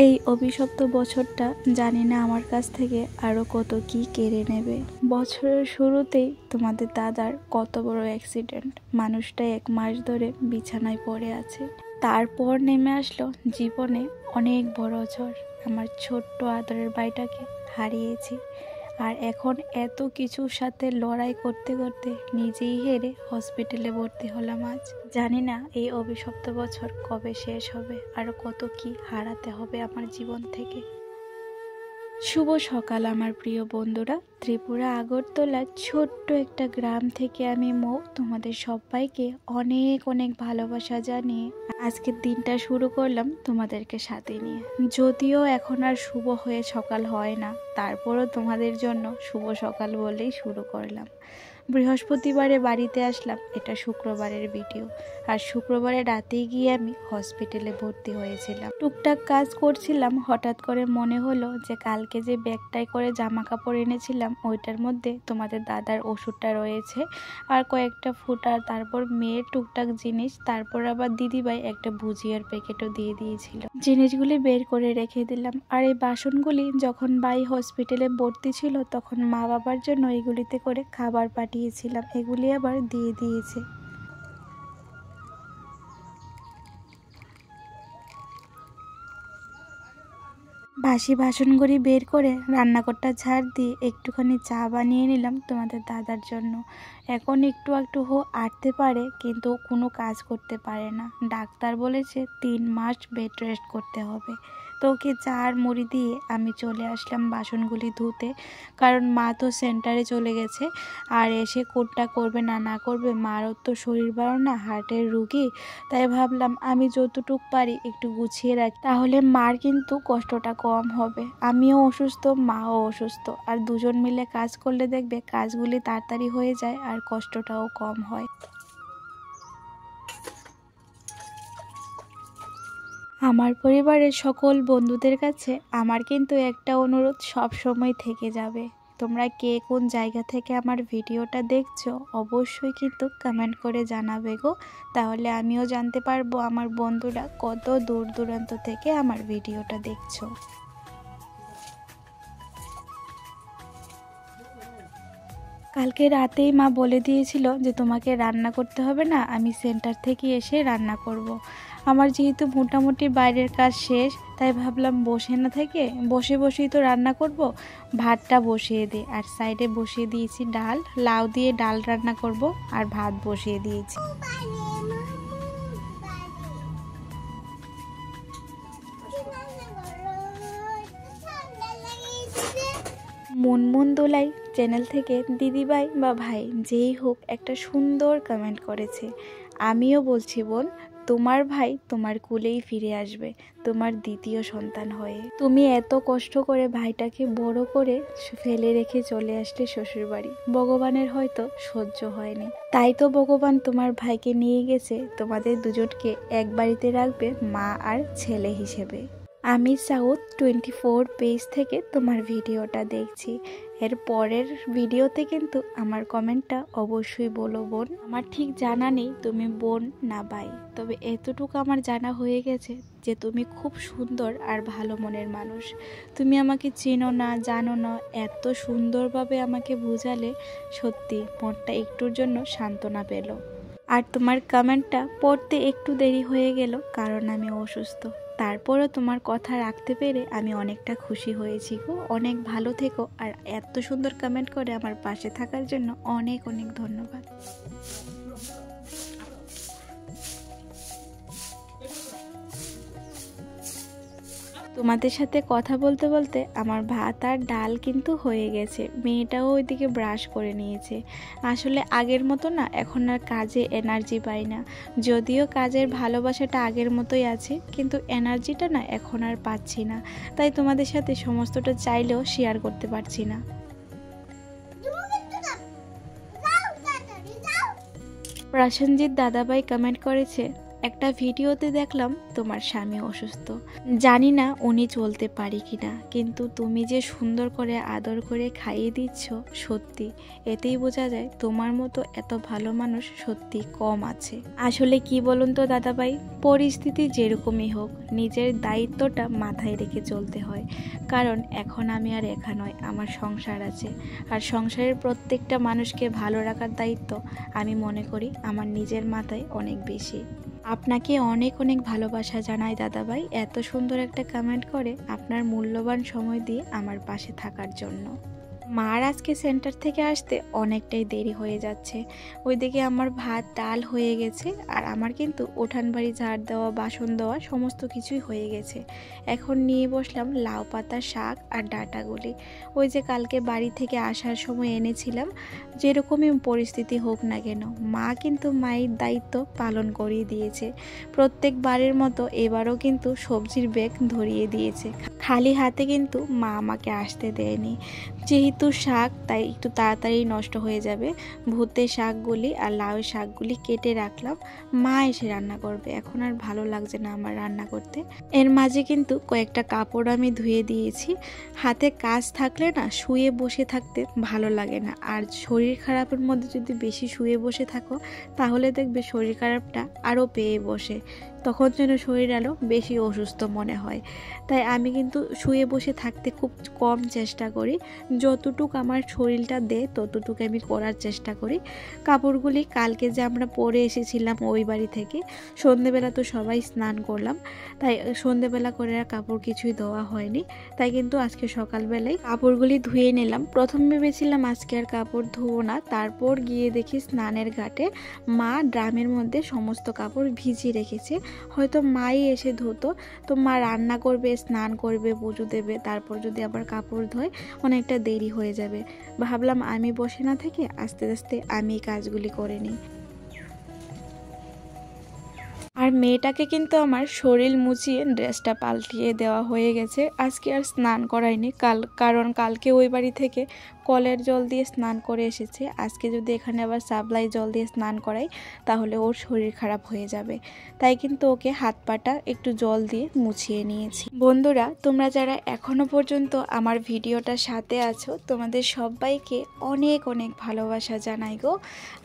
এই অভিশপ্ত বছরটা জানি না আমার কাছ থেকে আরো কত কি কেড়ে নেবে। বছরের শুরুতেই তোমাদের দাদার কত বড় অ্যাক্সিডেন্ট, মানুষটা 1 মাস ধরে বিছানায় পড়ে আছে। তারপর নেমে আসলো জীবনে অনেক বড় ঝড়। আমার ছোট্ট আদরের ভাইটাকে হারিয়েছি, আর এখন এত কিছুর সাথে লড়াই করতে করতে নিজেই হেরে হসপিটালে ভর্তি হলাম আজ। জানি না এই অভিশপ্ত বছর কবে শেষ হবে, আর কত কি হারাতে হবে আমার জীবন থেকে। শুভ সকাল আমার প্রিয় বন্ধুরা। ত্রিপুরা আগরতলার ছোট্ট একটা গ্রাম থেকে আমি মৌ তোমাদের সবাইকে অনেক অনেক ভালোবাসা জানিয়ে আজকের দিনটা শুরু করলাম তোমাদেরকে সাথে নিয়ে। যদিও এখন আর শুভ হয়ে সকাল হয় না, তারপরও তোমাদের জন্য শুভ সকাল বলেই শুরু করলাম। বৃহস্পতিবারে বাড়িতে আসলাম, এটা শুক্রবারের ভিডিও। আর শুক্রবারে রাতেই গিয়ে আমি হসপিটালে ভর্তি হয়েছিলাম। টুকটাক কাজ করছিলাম, হঠাৎ করে মনে হলো যে কালকে যে ব্যাগটাই করে জামা কাপড় এনেছিলাম ওইটার মধ্যে তোমাদের দাদার ওষুধটা রয়েছে, আর কয়েকটা ফুটা, তারপর মেয়ের টুকটাক জিনিস, তারপর আবার দিদিভাই একটা ভুজিয়ার প্যাকেটও দিয়ে দিয়েছিল। জিনিসগুলি বের করে রেখে দিলাম। আর এই বাসনগুলি যখন ভাই হসপিটালে ভর্তি ছিল তখন মা বাবার জন্য এগুলিতে করে খাবার পাঠিয়েছিলাম, এগুলি আবার দিয়ে দিয়েছে। বাসি বাসনগুলি বের করে রান্নাঘরটা ঝাড় দিয়ে একটুখানি চা বানিয়ে নিলাম তোমাদের দাদার জন্য। এখন একটু একটু আটতে পারে, কিন্তু কোনো কাজ করতে পারে না। ডাক্তার বলেছে 3 মাস বেড রেস্ট করতে হবে। তো ওকে চা আর মুড়ি দিয়ে আমি চলে আসলাম বাসনগুলি ধুতে, কারণ মা তো সেন্টারে চলে গেছে। আর এসে কোনটা করবে না করবে, মারও তো শরীর ভালো না, হার্টের রুগী। তাই ভাবলাম আমি যতটুকু পারি একটু গুছিয়ে রাখি, তাহলে মার কিন্তু কষ্টটা কম হবে। আমিও অসুস্থ, মাও অসুস্থ, আর দুজন মিলে কাজ করলে দেখবে কাজগুলি তাড়াতাড়ি হয়ে যায় আর কষ্টটাও কম হয়। আমার পরিবারের সকল বন্ধুদের কাছে আমার কিন্তু একটা অনুরোধ সব সময় থেকে যাবে। তোমরা কে কোন জায়গা থেকে আমার ভিডিওটা দেখছো অবশ্যই কিন্তু কমেন্ট করে জানাবে গো, তাহলে আমিও জানতে পারবো আমার বন্ধুরা কত দূর দূরান্ত থেকে আমার ভিডিওটা দেখছো। কালকে রাতেই মা বলে দিয়েছিল যে তোমাকে রান্না করতে হবে না, আমি সেন্টার থেকে এসে রান্না করব। আমার যেহেতু মোটামুটি বাইরের কাজ শেষ, তাই ভাবলাম বসে না থেকে বসে বসেই তো রান্না করব, ভাতটা বসিয়ে দিই। আর সাইডে বসিয়ে দিয়েছি ডাল, লাউ দিয়ে ডাল রান্না করব, আর ভাত বসিয়ে দিয়েছি। মুনমুন দোলাই চ্যানেল থেকে দিদিভাই বা ভাই যেই হোক একটা সুন্দর কমেন্ট করেছে। আমিও বলছি বোন, তোমার ভাই তোমার কুলেই ফিরে আসবে, তোমার দ্বিতীয় সন্তান হয়ে। তুমি এত কষ্ট করে ভাইটাকে বড় করে ফেলে রেখে চলে আসলে শ্বশুরবাড়ি, ভগবানের হয়তো সহ্য হয়নি, তাই তো ভগবান তোমার ভাইকে নিয়ে গেছে তোমাদের দুজনকে এক বাড়িতে রাখবে মা আর ছেলে হিসেবে। আমি সাউথ 24 পেজ থেকে তোমার ভিডিওটা দেখছি। এর পরের ভিডিওতে কিন্তু আমার কমেন্টটা অবশ্যই বলো বোন। আমার ঠিক জানা নেই তুমি বোন না ভাই, তবে এতটুকু আমার জানা হয়ে গেছে যে তুমি খুব সুন্দর আর ভালো মনের মানুষ। তুমি আমাকে চেনো না, জানো না, এত সুন্দরভাবে আমাকে বোঝালে সত্যি মনটা একটুর জন্য সান্ত্বনা পেল। আর তোমার কমেন্টটা পড়তে একটু দেরি হয়ে গেল, কারণ আমি অসুস্থ। তারপরও তোমার কথা রাখতে পেরে আমি অনেকটা খুশি হয়েছি গো। অনেক ভালো থেকো, আর এত সুন্দর কমেন্ট করে আমার পাশে থাকার জন্য অনেক অনেক ধন্যবাদ। তোমাদের সাথে কথা বলতে বলতে আমার ভাত আর ডাল কিন্তু হয়ে গেছে। মেয়েটাও ওইদিকে ব্রাশ করে নিয়েছে। আসলে আগের মতো না এখন আর কাজে এনার্জি পাই না, যদিও কাজের ভালোবাসাটা আগের মতোই আছে, কিন্তু এনার্জিটা না এখন আর পাচ্ছি না, তাই তোমাদের সাথে সমস্তটা চাইলেও শেয়ার করতে পারছি না। প্রসেনজিৎ দাদাভাই কমেন্ট করেছে, একটা ভিডিওতে দেখলাম তোমার স্বামী অসুস্থ, জানি না উনি চলতে পারি কিনা, কিন্তু তুমি যে সুন্দর করে আদর করে খাইয়ে দিচ্ছ, সত্যি এতেই বোঝা যায় তোমার মতো এত ভালো মানুষ সত্যি কম আছে। আসলে কি বলুন তো দাদাভাই, পরিস্থিতি যেরকমই হোক নিজের দায়িত্বটা মাথায় রেখে চলতে হয়। কারণ এখন আমি আর একা নয়, আমার সংসার আছে, আর সংসারের প্রত্যেকটা মানুষকে ভালো রাখার দায়িত্ব আমি মনে করি আমার নিজের মাথায় অনেক বেশি। আপনাকে অনেক অনেক ভালোবাসা জানাই দাদাভাই, এত সুন্দর একটা কমেন্ট করে আপনার মূল্যবান সময় দিয়ে আমার পাশে থাকার জন্য। মার আজকে সেন্টার থেকে আসতে অনেকটাই দেরি হয়ে যাচ্ছে, ওইদিকে আমার ভাত ডাল হয়ে গেছে, আর আমার কিন্তু উঠান বাড়ি ঝাড় দেওয়া বাসন দেওয়া সমস্ত কিছুই হয়ে গেছে। এখন নিয়ে বসলাম লাউ পাতার শাক আর ডাঁটাগুলি, ওই যে কালকে বাড়ি থেকে আসার সময় এনেছিলাম। যেরকমই পরিস্থিতি হোক না কেন মা কিন্তু মায়ের দায়িত্ব পালন করিয়ে দিয়েছে। প্রত্যেকবারের মতো এবারও কিন্তু সবজির ব্যাগ ধরিয়ে দিয়েছে, খালি হাতে কিন্তু মা আমাকে আসতে দেয়নি। যেহেতু শাক তাই একটু তাড়াতাড়ি নষ্ট হয়ে যাবে, ভূতের শাকগুলি আর লাউ শাকগুলি কেটে রাখলাম, মা এসে রান্না করবে। এখন আর ভালো লাগছে না আমার রান্না করতে। এর মাঝে কিন্তু কয়েকটা কাপড় আমি ধুয়ে দিয়েছি। হাতে কাজ থাকলে না শুয়ে বসে থাকতে ভালো লাগে না, আর শরীর খারাপের মধ্যে যদি বেশি শুয়ে বসে থাকো তাহলে দেখবে শরীর খারাপটা আরও পেয়ে বসে, তখন যেন শরীর আরও বেশি অসুস্থ মনে হয়। তাই আমি কিন্তু শুয়ে বসে থাকতে খুব কম চেষ্টা করি, যতটুকু আমার শরীরটা দেয় ততটুকু আমি করার চেষ্টা করি। কাপড়গুলি কালকে যে আমরা পরে এসেছিলাম ওই বাড়ি থেকে, সন্ধেবেলা তো সবাই স্নান করলাম, তাই সন্ধেবেলা করে আর কাপড় কিছুই ধোয়া হয়নি, তাই কিন্তু আজকে সকালবেলায় কাপড়গুলি ধুয়ে নিলাম। প্রথম ভেবেছিলাম আজকে আর কাপড় ধুবো না, তারপর গিয়ে দেখি স্নানের ঘাটে মা ড্রামের মধ্যে সমস্ত কাপড় ভিজিয়ে রেখেছে, হয়তো মাই এসে ধুতো। তো মা রান্না করবে, স্নান করবে, পুজো দেবে, তারপর যদি আবার কাপড় ধোয় অনেকটা দেরি হয়ে যাবে। ভাবলাম আমি বসে না থেকে আস্তে আস্তে আমি কাজগুলি করে নিই। আর মেয়েটাকে কিন্তু আমার শরীর মুছিয়ে ড্রেসটা পাল্টিয়ে দেওয়া হয়ে গেছে। আজকে আর স্নান করাইনি, কারণ কালকে ওই বাড়ি থেকে কলের জল দিয়ে স্নান করে এসেছে। আজকে যদি এখানে আবার সাপ্লাই জল দিয়ে স্নান করাই তাহলে ওর শরীর খারাপ হয়ে যাবে, তাই কিন্তু ওকে হাত পাটা একটু জল দিয়ে মুছিয়ে নিয়েছি। বন্ধুরা, তোমরা যারা এখনো পর্যন্ত আমার ভিডিওটার সাথে আছো তোমাদের সবাইকে অনেক অনেক ভালোবাসা জানাই গো।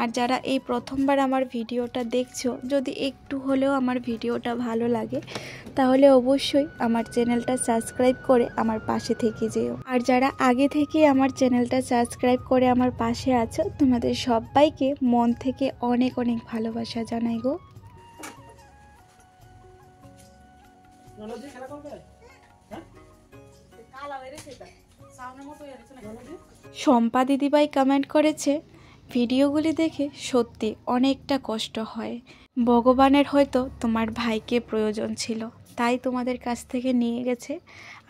আর যারা এই প্রথমবার আমার ভিডিওটা দেখছো, যদি একটু হলেও আমার ভিডিওটা ভালো লাগে তাহলে অবশ্যই আমার চ্যানেলটা সাবস্ক্রাইব করে আমার পাশে থেকে যেও। আর যারা আগে থেকে আমার চ্যানেলটা সাবস্ক্রাইব করে আমার পাশে আছো তোমাদের সবাইকে মন থেকে অনেক অনেক ভালোবাসা জানাই গো। শম্পা দিদিভাই কমেন্ট করেছে, ভিডিওগুলি দেখে সত্যি অনেকটা কষ্ট হয়, ভগবানের হয়তো তোমার ভাইকে প্রয়োজন ছিল তাই তোমাদের কাছ থেকে নিয়ে গেছে।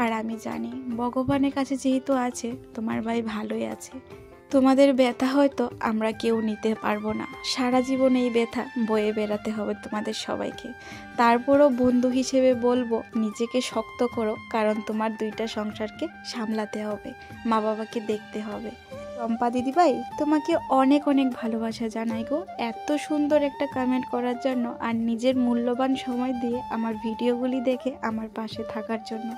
আর আমি জানি ভগবানের কাছে যেহেতু আছে তোমার ভাই ভালোই আছে। তোমাদের ব্যথা হয়তো আমরা কেউ নিতে পারবো না, সারা জীবন এই ব্যথা বয়ে বেড়াতে হবে তোমাদের সবাইকে। তারপরও বন্ধু হিসেবে বলবো নিজেকে শক্ত করো, কারণ তোমার দুইটা সংসারকে সামলাতে হবে, মা বাবাকে দেখতে হবে। চম্পা দিদিভাই তোমাকে অনেক অনেক ভালোবাসা জানাই গো, এত সুন্দর একটা কমেন্ট করার জন্য, আর নিজের মূল্যবান সময় দিয়ে আমার ভিডিওগুলি দেখে আমার পাশে থাকার জন্য।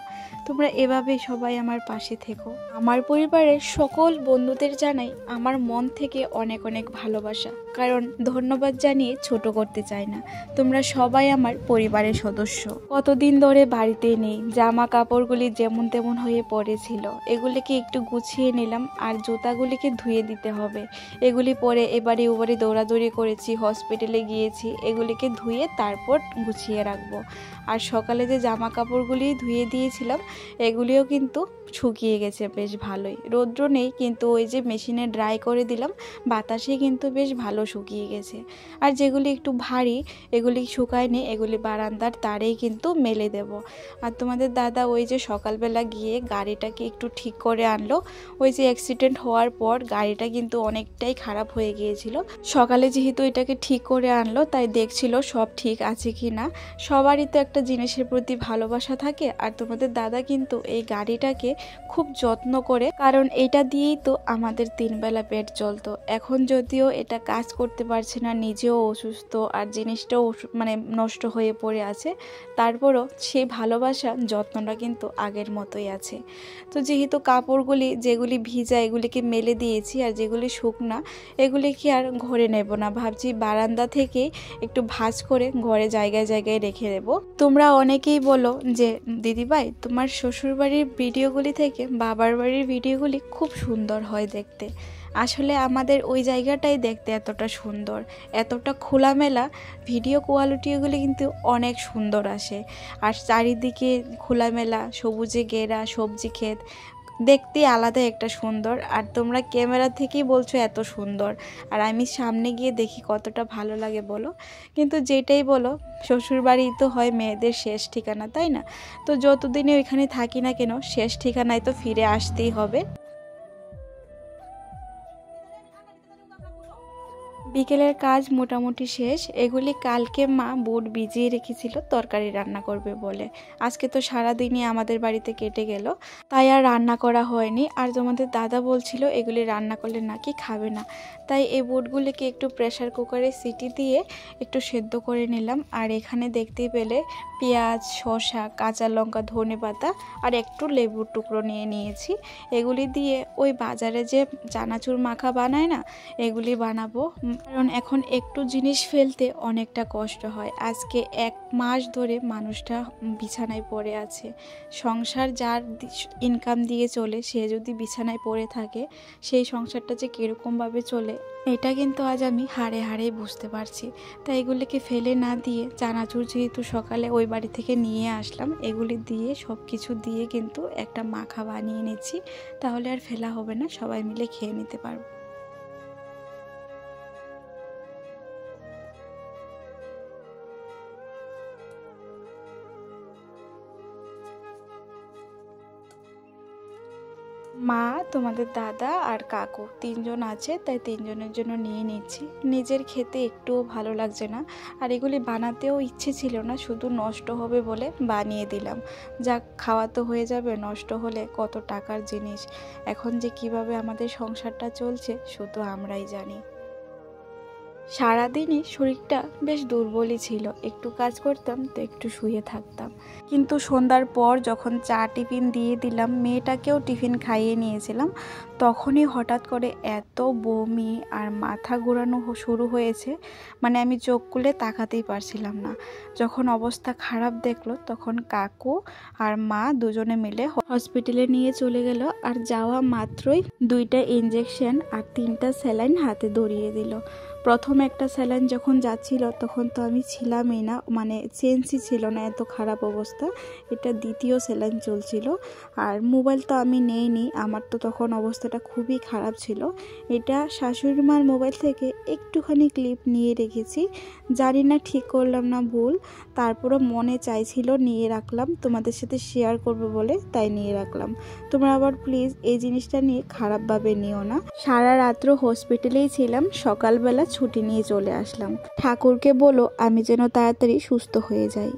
তোমরা এভাবে সবাই আমার পাশে থেকো। আমার পরিবারের সকল বন্ধুদের জানাই আমার মন থেকে অনেক অনেক ভালোবাসা, কারণ ধন্যবাদ জানিয়ে ছোট করতে চাই না, তোমরা সবাই আমার পরিবারের সদস্য। কতদিন ধরে বাড়িতে নেই, জামা কাপড়গুলি যেমন তেমন হয়ে পড়েছিল, এগুলিকে একটু গুছিয়ে নিলাম, আর জুতাগুলিকে ধুয়ে দিতে হবে। এগুলি পরে এবারে ওবারে দৌড়াদৌড়ি করেছি, হসপিটালে গিয়েছি, এগুলিকে ধুয়ে তারপর গুছিয়ে রাখবো। আর সকালে যে জামা কাপড়গুলি ধুয়ে দিয়েছিলাম এগুলিও কিন্তু শুকিয়ে গেছে বেশ ভালোই, রৌদ্র নেই কিন্তু ওই যে মেশিনে ড্রাই করে দিলাম, বাতাসে কিন্তু বেশ ভালো শুকিয়ে গেছে। আর যেগুলি একটু ভারী এগুলি শুকায়নি, এগুলি বারান্দার তারেই কিন্তু মেলে দেব। আর তোমাদের দাদা ওই যে সকালবেলা গিয়ে গাড়িটাকে একটু ঠিক করে আনলো, ওই যে অ্যাক্সিডেন্ট হওয়ার পর গাড়িটা কিন্তু অনেকটাই খারাপ হয়ে গিয়েছিল। সকালে যেহেতু এটাকে ঠিক করে আনলো তাই দেখছিল সব ঠিক আছে কি না। সবারই তো একটা জিনিসের প্রতি ভালোবাসা থাকে, আর তোমাদের দাদা কিন্তু এই গাড়িটাকে খুব যত্ন করে, কারণ এটা দিয়েই তো আমাদের 3 বেলা পেট চলতো। এখন যদিও এটা কাজ করতে পারছে না, নিজেও অসুস্থ আর জিনিসটাও মানে নষ্ট হয়ে পড়ে আছে, তারপরও সেই ভালোবাসা যত্নটা কিন্তু আগের মতোই আছে। তো যেহেতু কাপড়গুলি যেগুলি ভিজা এগুলিকে মেলে দিয়েছি, আর যেগুলি শুকনা এগুলি কি আর ঘরে নেব না, ভাবছি বারান্দা থেকে একটু ভাঁজ করে ঘরে জায়গায় জায়গায় রেখে দেব। তোমরা অনেকেই বলো যে দিদিভাই তোমার শ্বশুরবাড়ির ভিডিওগুলি থেকে বাবার বাড়ির ভিডিওগুলি খুব সুন্দর হয় দেখতে। আসলে আমাদের ওই জায়গাটাই দেখতে এতটা সুন্দর, এতটা খোলামেলা, ভিডিও কোয়ালিটিগুলি কিন্তু অনেক সুন্দর আসে। আর চারিদিকে খোলামেলা, সবুজে ঘেরা সবজি ক্ষেত, দেখতে আলাদা একটা সুন্দর। আর তোমরা ক্যামেরা থেকেই বলছো এত সুন্দর, আর আমি সামনে গিয়ে দেখি কতটা ভালো লাগে বলো। কিন্তু যেটাই বলো, শ্বশুরবাড়ি তো হয় মেয়েদের শেষ ঠিকানা, তাই না? তো যতদিনে ওইখানে থাকি না কেন, শেষ ঠিকানায় তো ফিরে আসতেই হবে। বিকেলের কাজ মোটামুটি শেষ। এগুলি কালকে মা বুট ভিজিয়ে রেখেছিল তরকারি রান্না করবে বলে। আজকে তো সারাদিনই আমাদের বাড়িতে কেটে গেল, তাই আর রান্না করা হয়নি। আর তোমাদের দাদা বলছিল এগুলি রান্না করলে নাকি খাবে না, তাই এই বুটগুলিকে একটু প্রেসার কুকারে সিটি দিয়ে একটু সেদ্ধ করে নিলাম। আর এখানে দেখতেই পেলে পেঁয়াজ, শসা, কাঁচা লঙ্কা, ধনেপাতা আর একটু লেবুর টুকরো নিয়ে নিয়েছি। এগুলি দিয়ে ওই বাজারে যে চানাচুর মাখা বানায় না, এগুলি বানাবো। কারণ এখন একটু জিনিস ফেলতে অনেকটা কষ্ট হয়। আজকে 1 মাস ধরে মানুষটা বিছানায় পড়ে আছে। সংসার যার ইনকাম দিয়ে চলে, সে যদি বিছানায় পড়ে থাকে, সেই সংসারটা যে কীরকমভাবে চলে এটা কিন্তু আজ আমি হাড়ে হাড়ে বুঝতে পারছি। তাই এগুলিকে ফেলে না দিয়ে, চানাচুর যেহেতু সকালে ওই বাড়ি থেকে নিয়ে আসলাম, এগুলি দিয়ে সব কিছু দিয়ে কিন্তু একটা মাখা বানিয়ে নিচ্ছি, তাহলে আর ফেলা হবে না, সবাই মিলে খেয়ে নিতে পারবো। মা, তোমাদের দাদা আর কাকু 3 জন আছে, তাই 3 জনের জন্য নিয়ে নিচ্ছি। নিজের খেতে একটুও ভালো লাগছে না, আর এগুলি বানাতেও ইচ্ছে ছিল না, শুধু নষ্ট হবে বলে বানিয়ে দিলাম। যাক, খাওয়া তো হয়ে যাবে, নষ্ট হলে কত টাকার জিনিস। এখন যে কিভাবে আমাদের সংসারটা চলছে শুধু আমরাই জানি। সারাদিনই শরীরটা বেশ দুর্বলই ছিল, একটু কাজ করতাম তো একটু শুয়ে থাকতাম। কিন্তু সন্ধ্যার পর যখন চা টিফিন দিয়ে দিলাম, মেয়েটাকেও টিফিন খাইয়ে নিয়েছিলাম, তখনই হঠাৎ করে এত বমি আর মাথা ঘোরানো শুরু হয়েছে, মানে আমি চোখ খুলে তাকাতেই পারছিলাম না। যখন অবস্থা খারাপ দেখলো, তখন কাকু আর মা দুজনে মিলে হসপিটালে নিয়ে চলে গেল। আর যাওয়া মাত্রই 2টা ইঞ্জেকশন আর 3টা স্যালাইন হাতে ধরিয়ে দিল। প্রথম একটা স্যালাইন যখন যাচ্ছিল তখন তো আমি ছিলামই না, মানে সেন্সই ছিল না, এত খারাপ অবস্থা। এটা দ্বিতীয় স্যালাইন চলছিল। আর মোবাইল তো আমি নেইনি, আমার তো তখন অবস্থাটা খুবই খারাপ ছিল। এটা শাশুড়ি মার মোবাইল থেকে একটুখানি ক্লিপ নিয়ে রেখেছি, জানি না ঠিক করলাম না ভুল, তারপরও মনে চাইছিল নিয়ে রাখলাম, তোমাদের সাথে শেয়ার করবো বলে, তাই নিয়ে রাখলাম। তোমরা আবার প্লিজ এই জিনিসটা নিয়ে খারাপভাবে নিও না। সারা রাত্র হসপিটালেই ছিলাম, সকালবেলা ছুটি নিয়ে চলে আসলাম। ঠাকুরকে বলো আমি যেন তাড়াতাড়ি সুস্থ হয়ে যাই।